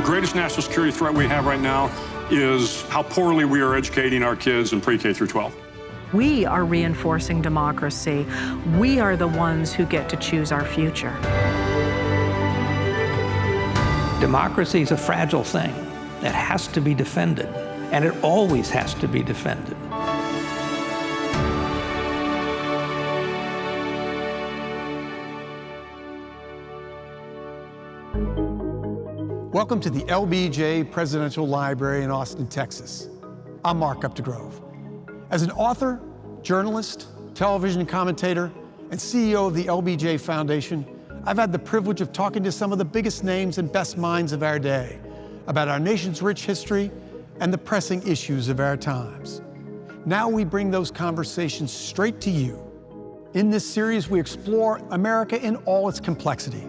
The greatest national security threat we have right now is how poorly we are educating our kids in pre-K through 12. We are reinforcing democracy. We are the ones who get to choose our future. Democracy is a fragile thing that has to be defended, and it always has to be defended. Welcome to the LBJ Presidential Library in Austin, Texas. I'm Mark Updegrove. As an author, journalist, television commentator, and CEO of the LBJ Foundation, I've had the privilege of talking to some of the biggest names and best minds of our day about our nation's rich history and the pressing issues of our times. Now we bring those conversations straight to you. In this series, we explore America in all its complexity,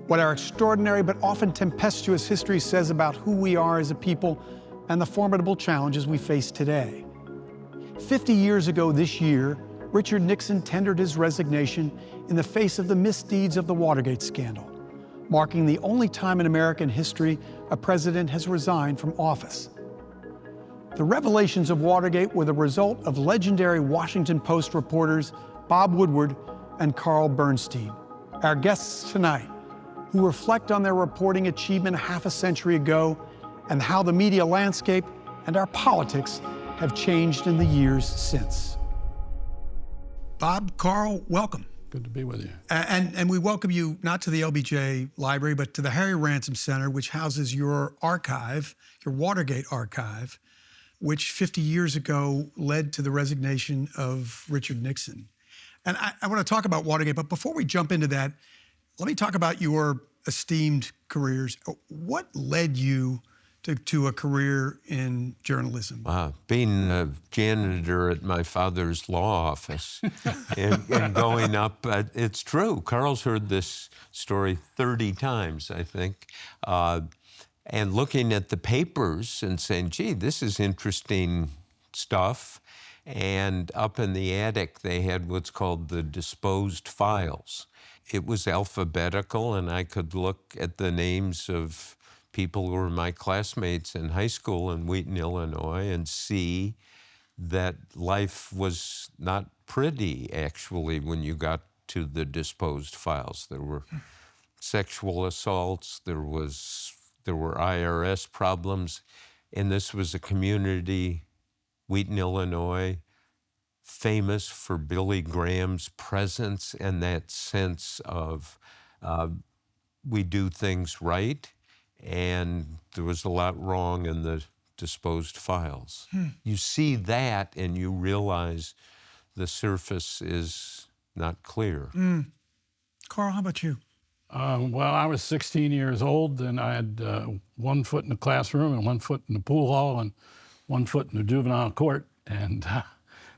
what our extraordinary but often tempestuous history says about who we are as a people and the formidable challenges we face today. 50 years ago this year, Richard Nixon tendered his resignation in the face of the misdeeds of the Watergate scandal, marking the only time in American history a president has resigned from office. The revelations of Watergate were the result of legendary Washington Post reporters Bob Woodward and Carl Bernstein, our guests tonight, who reflect on their reporting achievement half a century ago and how the media landscape and our politics have changed in the years since. Bob, Carl, welcome. Good to be with you. And we welcome you not to the LBJ Library, but to the Harry Ransom Center, which houses your archive, your Watergate archive, which 50 years ago led to the resignation of Richard Nixon. And I want to talk about Watergate, but before we jump into that, let me talk about your esteemed careers. What led you to a career in journalism? Being a janitor at my father's law office and going up, it's true. Carl's heard this story 30 times, I think, and looking at the papers and saying, gee, this is interesting stuff. And up in the attic, they had what's called the disposed files. It was alphabetical, and I could look at the names of people who were my classmates in high school in Wheaton, Illinois, and see that life was not pretty, actually, when you got to the disposed files. There were sexual assaults, there were IRS problems, and this was a community, Wheaton, Illinois, famous for Billy Graham's presence and that sense of we do things right, and there was a lot wrong in the disposed files. You see that and you realize the surface is not clear. Carl, how about you? Well, I was 16 years old, and I had 1 foot in the classroom and 1 foot in the pool hall and 1 foot in the juvenile court. And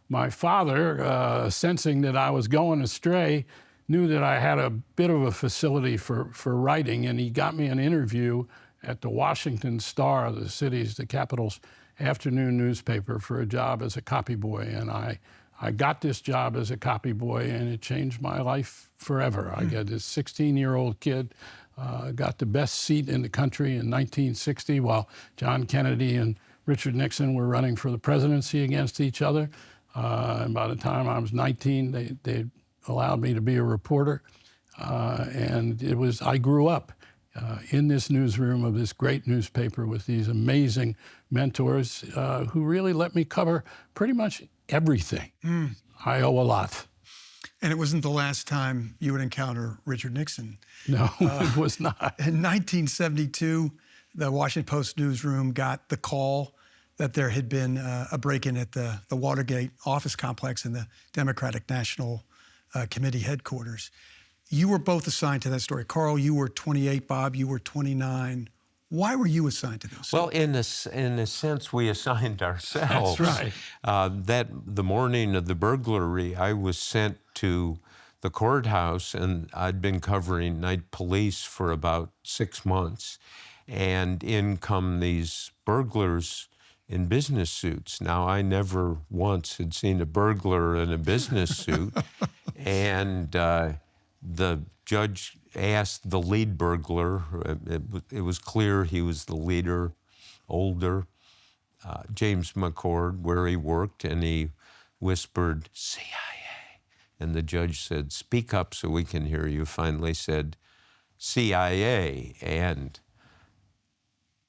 my father, sensing that I was going astray, knew that I had a bit of a facility for writing, and he got me an interview at the Washington Star, the capital's afternoon newspaper, for a job as a copy boy. And I got this job as a copy boy, and it changed my life forever. I got this 16-year-old kid, got the best seat in the country in 1960 while John Kennedy and Richard Nixon were running for the presidency against each other. And by the time I was 19, they allowed me to be a reporter. And I grew up in this newsroom of this great newspaper with these amazing mentors who really let me cover pretty much everything. I owe a lot. And it wasn't the last time you would encounter Richard Nixon. No, it was not. In 1972, the Washington Post newsroom got the call that there had been a break-in at the Watergate office complex in the Democratic National Committee headquarters. You were both assigned to that story. Carl, you were 28, Bob, you were 29. Why were you assigned to those? Well, in a sense, we assigned ourselves. That's right. The morning of the burglary, I was sent to the courthouse, and I'd been covering night police for about 6 months. And in come these burglars in business suits. Now, I never once had seen a burglar in a business suit. And the judge asked the lead burglar. It was clear he was the leader, older, James McCord, where he worked, and he whispered, CIA. And the judge said, speak up so we can hear you. Finally said, CIA. And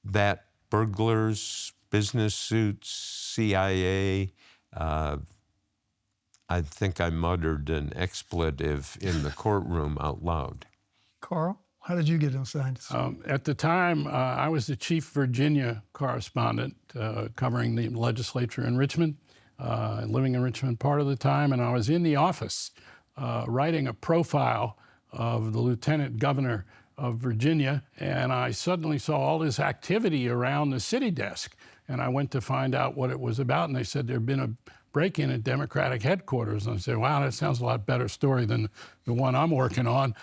that burglars, business suits, CIA, I think I muttered an expletive in the courtroom out loud. Carl, how did you get assigned? At the time, I was the chief Virginia correspondent covering the legislature in Richmond, living in Richmond part of the time, and I was in the office writing a profile of the lieutenant governor of Virginia, and I suddenly saw all this activity around the city desk, and I went to find out what it was about, and they said there'd been a break-in at Democratic headquarters. And I said, wow, that sounds a lot better story than the one I'm working on,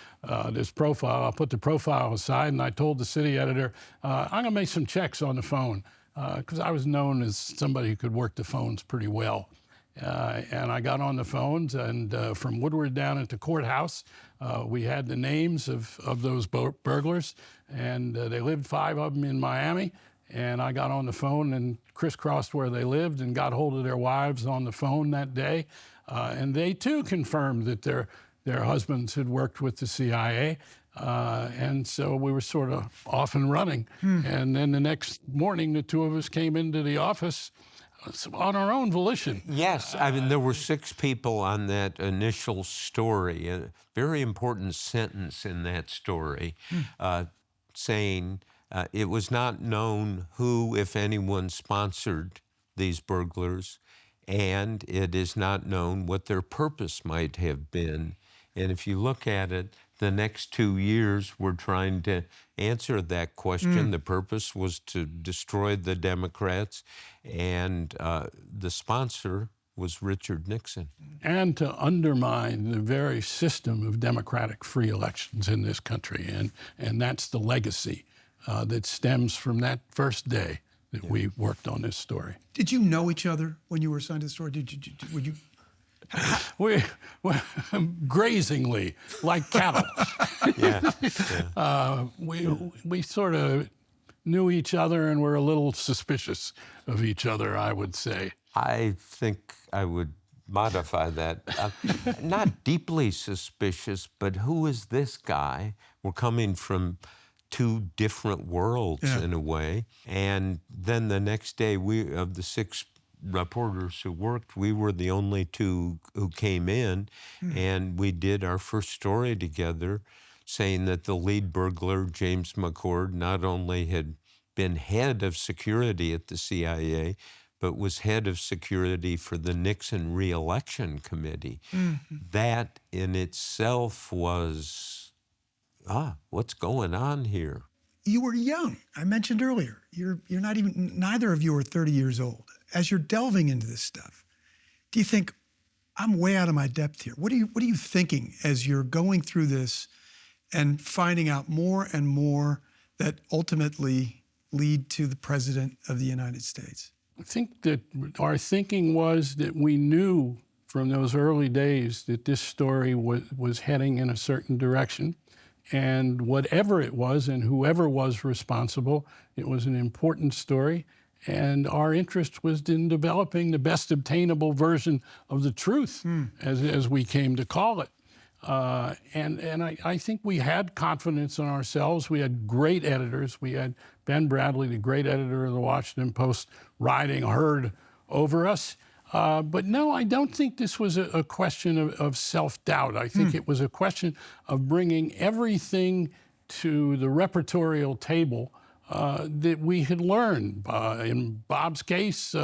this profile. I put the profile aside, and I told the city editor, I'm going to make some checks on the phone, because I was known as somebody who could work the phones pretty well. And I got on the phones, and from Woodward down at the courthouse, we had the names of those burglars, and they lived, 5 of them in Miami. And I got on the phone and crisscrossed where they lived and got hold of their wives on the phone that day. And they too confirmed that their husbands had worked with the CIA. And so we were sort of off and running. And then the next morning, the two of us came into the office on our own volition. Yes, I mean, there were 6 people on that initial story. A very important sentence in that story saying, it was not known who, if anyone, sponsored these burglars, and it is not known what their purpose might have been. And if you look at it, the next 2 years we're trying to answer that question. The purpose was to destroy the Democrats, and the sponsor was Richard Nixon. And to undermine the very system of democratic free elections in this country. And that's the legacy that stems from that first day that we worked on this story. Did you know each other when you were assigned to the story? Would you? We grazingly, like cattle. We sort of knew each other and were a little suspicious of each other, I would say. I think I would modify that. Not deeply suspicious, but who is this guy? We're coming from 2 different worlds in a way. And then the next day, of the 6 reporters who worked, we were the only 2 who came in, and we did our first story together, saying that the lead burglar, James McCord, not only had been head of security at the CIA, but was head of security for the Nixon re-election committee. That in itself was, what's going on here? You were young. I mentioned earlier, you're not even, neither of you are 30 years old. As you're delving into this stuff, do you think, I'm way out of my depth here? What are you thinking as you're going through this and finding out more and more that ultimately lead to the President of the United States? I think that our thinking was that we knew from those early days that this story was heading in a certain direction. And whatever it was and whoever was responsible, it was an important story. And our interest was in developing the best obtainable version of the truth, as we came to call it. And I think we had confidence in ourselves. We had great editors. We had Ben Bradley, the great editor of the Washington Post, riding herd over us. But no, I don't think this was a question of self-doubt. I think it was a question of bringing everything to the repertorial table that we had learned. In Bob's case,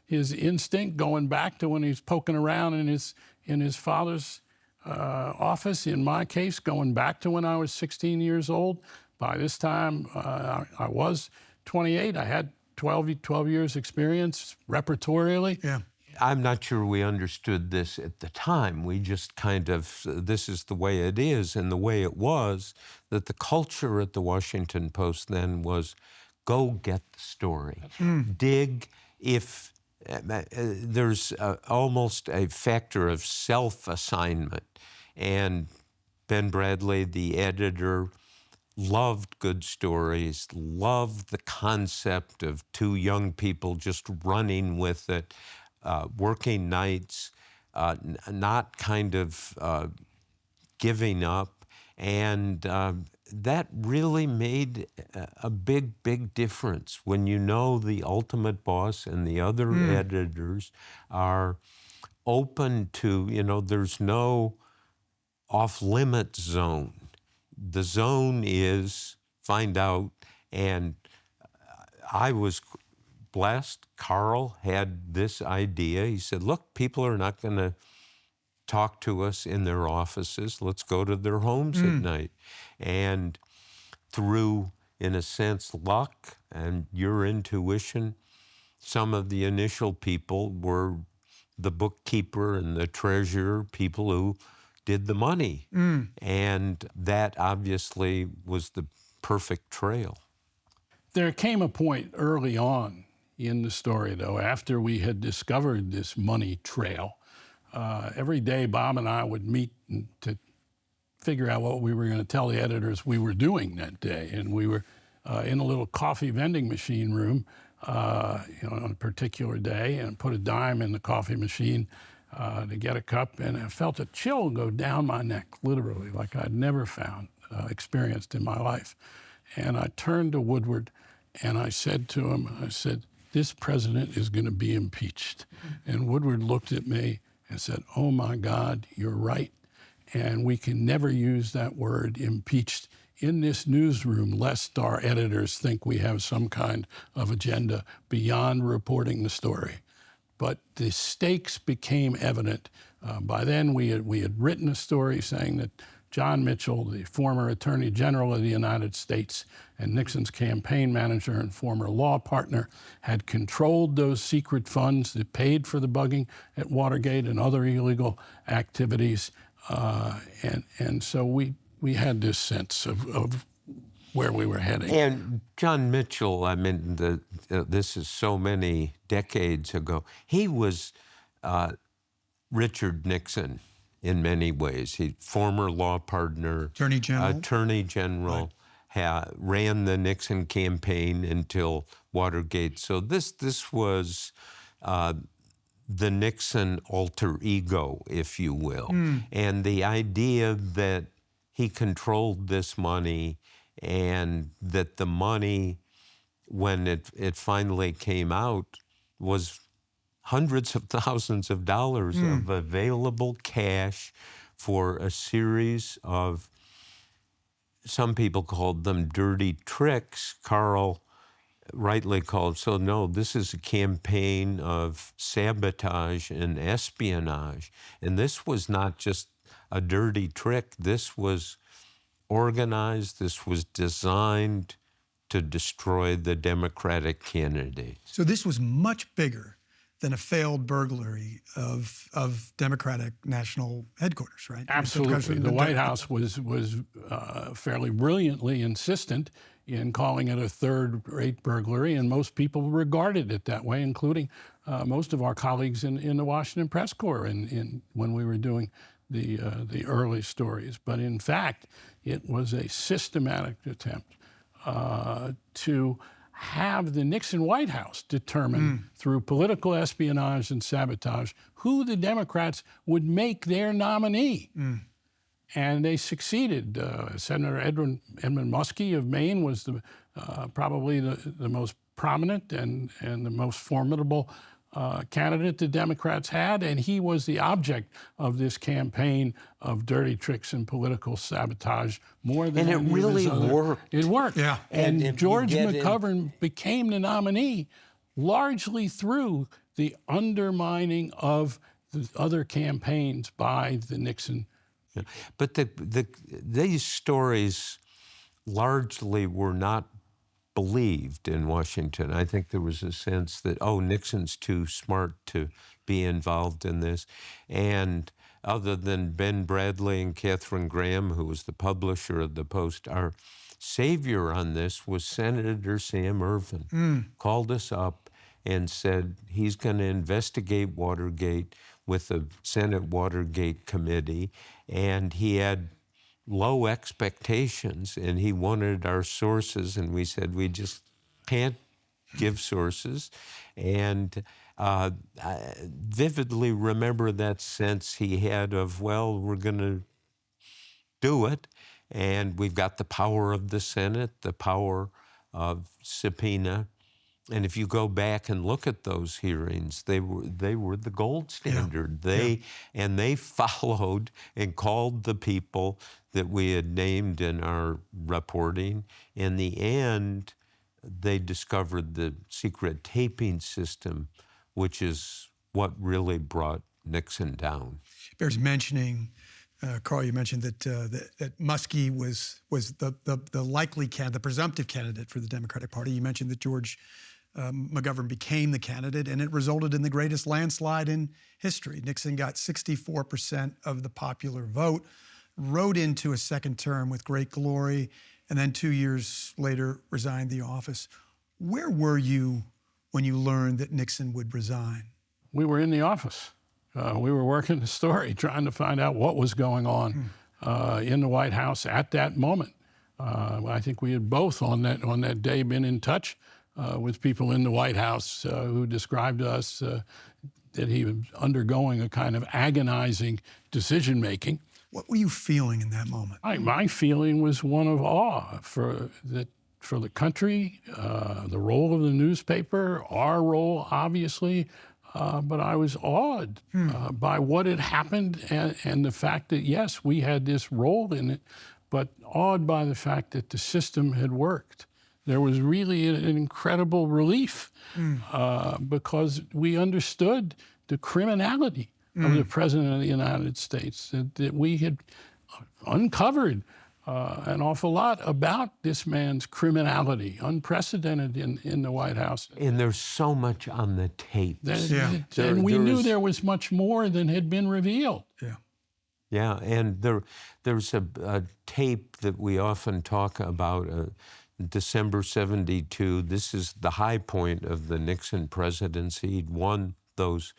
his instinct going back to when he was poking around in his father's office. In my case, going back to when I was 16 years old. By this time, I was 28. I had 12 years experience repertorially. Yeah. I'm not sure we understood this at the time. We just kind of, this is the way it is, and the way it was, that the culture at the Washington Post then was, go get the story. Dig. If there's almost a factor of self-assignment, and Ben Bradley, the editor, loved good stories, loved the concept of two young people just running with it, working nights, not kind of giving up. And that really made a big, big difference when you know the ultimate boss and the other editors are open to, there's no off-limit zone. The zone is find out, and I was blessed. Carl had this idea. He said, look, people are not going to talk to us in their offices. Let's go to their homes at night. And through, in a sense, luck and your intuition, some of the initial people were the bookkeeper and the treasurer, people who did the money. And that obviously was the perfect trail. There came a point early on in the story, though, after we had discovered this money trail. Every day, Bob and I would meet to figure out what we were going to tell the editors we were doing that day. And we were in a little coffee vending machine room on a particular day, and put a dime in the coffee machine to get a cup. And I felt a chill go down my neck, literally, like I'd never experienced in my life. And I turned to Woodward and I said to him, this president is going to be impeached. And Woodward looked at me and said, oh my God, you're right. And we can never use that word impeached in this newsroom, lest our editors think we have some kind of agenda beyond reporting the story. But the stakes became evident. By then, we had written a story saying that John Mitchell, the former Attorney General of the United States and Nixon's campaign manager and former law partner, had controlled those secret funds that paid for the bugging at Watergate and other illegal activities. And so we had this sense of where we were heading. And John Mitchell, I mean, this is so many decades ago. He was Richard Nixon in many ways. He former law partner, Attorney General, ran the Nixon campaign until Watergate. So this was the Nixon alter ego, if you will. And the idea that he controlled this money, and that the money, when it finally came out, was hundreds of thousands of dollars of available cash for a series of, some people called them dirty tricks. Carl rightly called, so no, this is a campaign of sabotage and espionage. And this was not just a dirty trick. This was organized. This was designed to destroy the Democratic candidate. So this was much bigger than a failed burglary of Democratic national headquarters, right? Absolutely. The White House was fairly brilliantly insistent in calling it a third-rate burglary, and most people regarded it that way, including most of our colleagues in the Washington Press Corps when we were doing the early stories. But in fact, it was a systematic attempt to have the Nixon White House determine through political espionage and sabotage who the Democrats would make their nominee. And they succeeded. Senator Edmund Muskie of Maine was probably the most prominent and the most formidable candidate the Democrats had, and he was the object of this campaign of dirty tricks and political sabotage more than. And it really worked. It worked. Yeah. And George McGovern became the nominee largely through the undermining of the other campaigns by the Nixon. Yeah. But these stories largely were not believed in Washington. I think there was a sense that, oh, Nixon's too smart to be involved in this. And other than Ben Bradley and Katharine Graham, who was the publisher of the Post, our savior on this was Senator Sam Ervin. Called us up and said he's going to investigate Watergate with the Senate Watergate Committee. And he had low expectations, and he wanted our sources, and we said we just can't give sources. And I vividly remember that sense he had of, well, we're going to do it, and we've got the power of the Senate, the power of subpoena. And if you go back and look at those hearings, they were the gold standard. And they followed and called the people that we had named in our reporting. In the end, they discovered the secret taping system, which is what really brought Nixon down. Bears mentioning, Carl, you mentioned that Muskie was the likely candidate, the presumptive candidate for the Democratic Party. You mentioned that George McGovern became the candidate, and it resulted in the greatest landslide in history. Nixon got 64% of the popular vote, rode into a second term with great glory, and then 2 years later resigned the office. Where were you when you learned that Nixon would resign? We were in the office. We were working the story, trying to find out what was going on in the White House at that moment. I think we had both on that day been in touch with people in the White House who described to us that he was undergoing a kind of agonizing decision-making. What were you feeling in that moment? My feeling was one of awe for the country, the role of the newspaper, our role, obviously, but I was awed by what had happened and the fact that, yes, we had this role in it, but awed by the fact that the system had worked. There was really an incredible relief because we understood the criminality of the President of the United States, that we had uncovered an awful lot about this man's criminality, unprecedented in the White House. And there's so much on the tape. And we knew there was much more than had been revealed. Yeah, and there's a tape that we often talk about, December 72. This is the high point of the Nixon presidency. He'd won those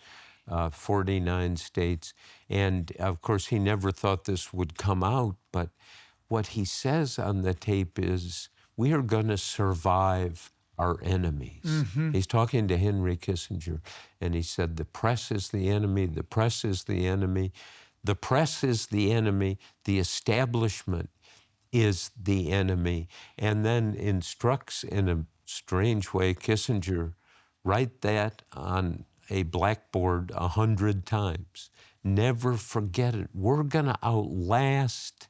49 states. And of course, he never thought this would come out, but what he says on the tape is, we are going to survive our enemies. He's talking to Henry Kissinger, and he said, the press is the enemy, the press is the enemy, the press is the enemy, the establishment is the enemy, and then instructs in a strange way Kissinger, write that on a blackboard 100 times. Never forget it. We're going to outlast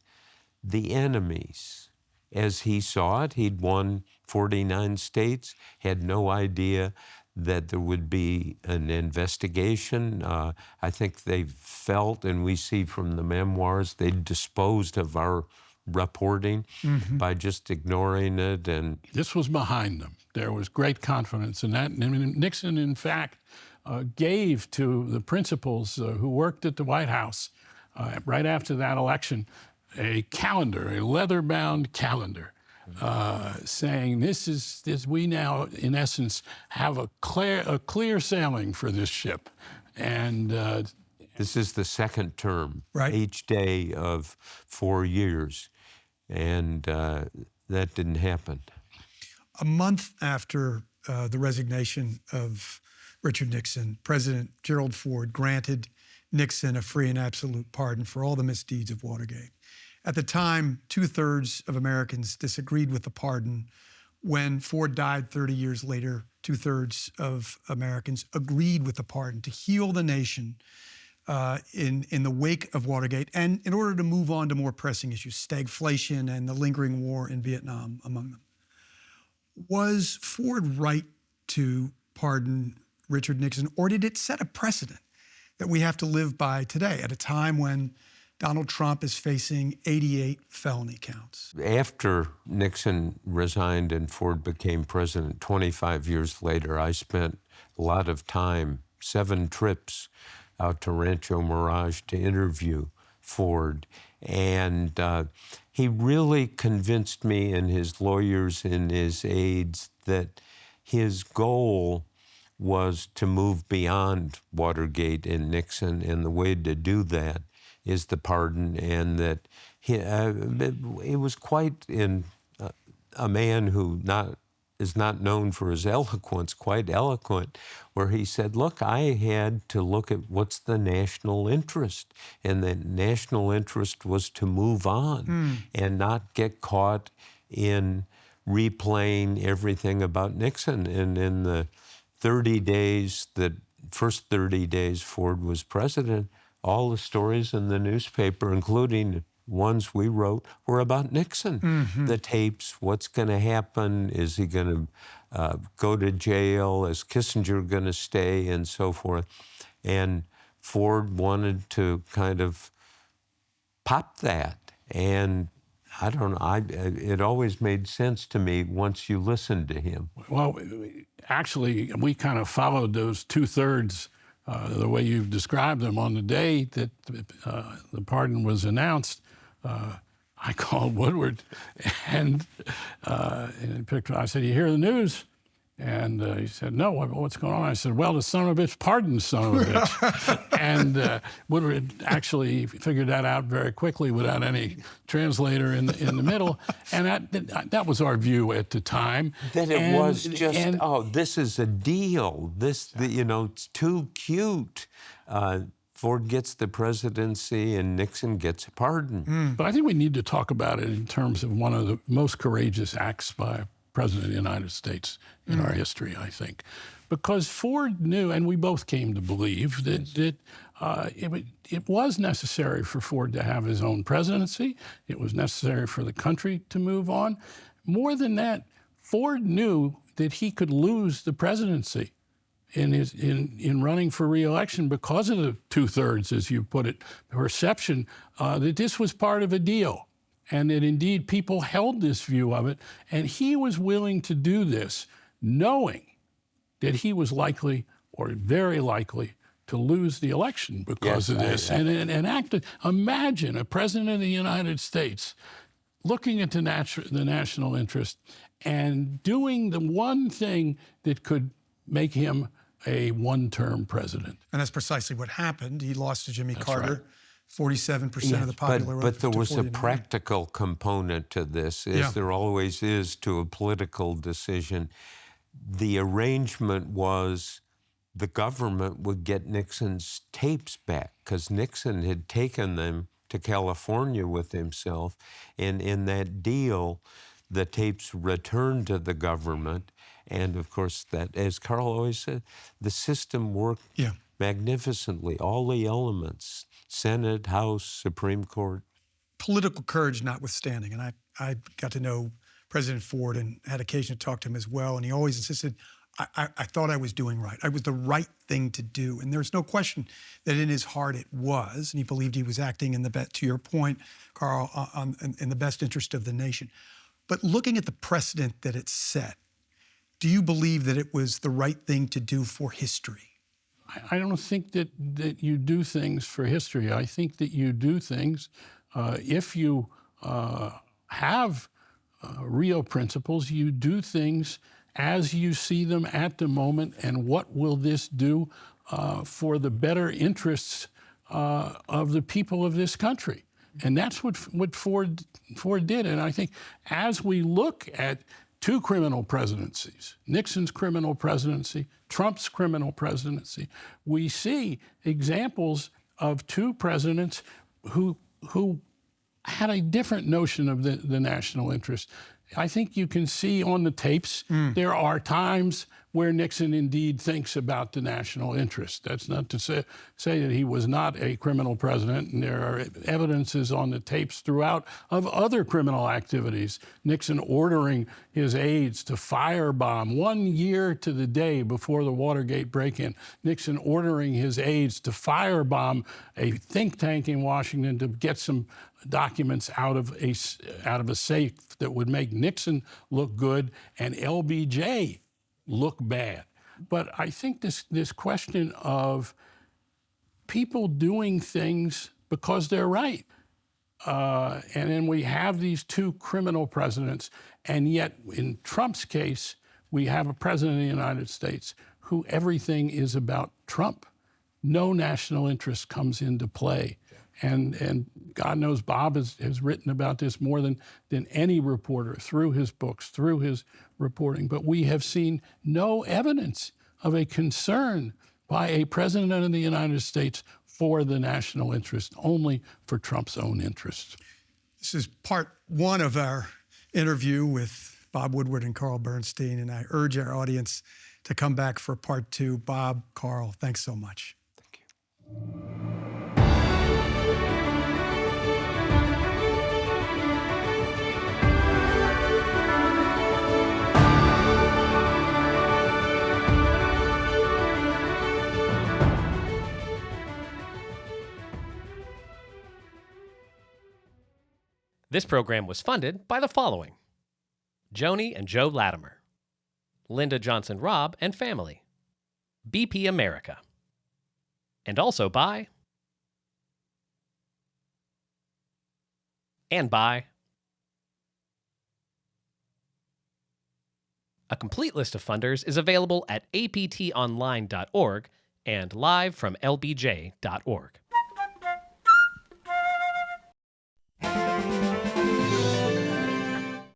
the enemies. As he saw it, he'd won 49 states, had no idea that there would be an investigation. I think they felt, and we see from the memoirs, they disposed of our reporting by just ignoring it. And this was behind them. There was great confidence in that. And Nixon, in fact, gave to the principals who worked at the White House right after that election a calendar, a leather-bound calendar, saying we now, in essence, have a clear sailing for this ship. And this is the second term, right, each day of 4 years. And that didn't happen. A month after the resignation of Richard Nixon, President Gerald Ford granted Nixon a free and absolute pardon for all the misdeeds of Watergate. At the time, 2/3 of Americans disagreed with the pardon. When Ford died 30 years later, 2/3 of Americans agreed with the pardon to heal the nation in the wake of Watergate, and in order to move on to more pressing issues, stagflation and the lingering war in Vietnam among them. Was Ford right to pardon Richard Nixon, or did it set a precedent that we have to live by today at a time when Donald Trump is facing 88 felony counts? After Nixon resigned and Ford became president 25 years later, I spent a lot of time, 7 trips out to Rancho Mirage to interview Ford. And he really convinced me and his lawyers and his aides that his goal was to move beyond Watergate and Nixon, and the way to do that is the pardon, and that it was quite in a man who is not known for his eloquence, quite eloquent, where he said, look, I had to look at what's the national interest. And the national interest was to move on and not get caught in replaying everything about Nixon. And in the 30 days, the first 30 days Ford was president, all the stories in the newspaper, including ones we wrote, were about Nixon. The tapes, what's going to happen, is he going to go to jail, is Kissinger going to stay, and so forth. And Ford wanted to kind of pop that. And I don't know, it always made sense to me once you listened to him. Well, actually, we kind of followed those 2/3 the way you've described them. On the day that the pardon was announced, I called Woodward and I said, you hear the news? And he said, no, what's going on? I said, well, the son of a bitch pardoned the son of a bitch. And Woodward actually figured that out very quickly without any translator in the middle. And that was our view at the time. That it was just, this is a deal. It's too cute. Ford gets the presidency and Nixon gets a pardon. But I think we need to talk about it in terms of one of the most courageous acts by a president of the United States in our history, I think. Because Ford knew, and we both came to believe, that it was necessary for Ford to have his own presidency. It was necessary for the country to move on. More than that, Ford knew that he could lose the presidency in running for re-election because of the 2/3, as you put it, perception that this was part of a deal. And that indeed people held this view of it. And he was willing to do this, knowing that he was likely, or very likely, to lose the election because of this. And imagine a president of the United States looking at the national interest and doing the one thing that could make him a one-term president. And that's precisely what happened. He lost to Jimmy Carter. Right. 47% of the popular vote. But there was 49. a practical component to this, as there always is to a political decision. The arrangement was the government would get Nixon's tapes back because Nixon had taken them to California with himself. And in that deal, the tapes returned to the government. And of course, that, as Carl always said, the system worked magnificently, all the elements. Senate, House, Supreme Court. Political courage notwithstanding, and I got to know President Ford and had occasion to talk to him as well, and he always insisted, I thought I was doing right. I was the right thing to do, and there's no question that in his heart it was, and he believed he was acting in to your point, Carl, in the best interest of the nation. But looking at the precedent that it set, do you believe that it was the right thing to do for history? I don't think that you do things for history. I think that you do things if you have real principles, you do things as you see them at the moment, and what will this do for the better interests of the people of this country? And that's what Ford did. And I think as we look at two criminal presidencies, Nixon's criminal presidency, Trump's criminal presidency, we see examples of two presidents who had a different notion of the national interest. I think you can see on the tapes, there are times where Nixon indeed thinks about the national interest. That's not to say that he was not a criminal president, and there are evidences on the tapes throughout of other criminal activities. Nixon ordering his aides to firebomb 1 year to the day before the Watergate break-in. Nixon ordering his aides to firebomb a think tank in Washington to get some documents out of a safe that would make Nixon look good and LBJ look bad. But I think this question of people doing things because they're right, and then we have these two criminal presidents, and yet in Trump's case, we have a president of the United States who everything is about Trump. No national interest comes into play. And God knows Bob has written about this more than any reporter through his books, through his reporting. But we have seen no evidence of a concern by a president of the United States for the national interest, only for Trump's own interests. This is part one of our interview with Bob Woodward and Carl Bernstein, and I urge our audience to come back for part two. Bob, Carl, thanks so much. Thank you. This program was funded by the following: Joni and Joe Latimer, Linda Johnson Robb and family, BP America, and also by A complete list of funders is available at aptonline.org and live from lbj.org.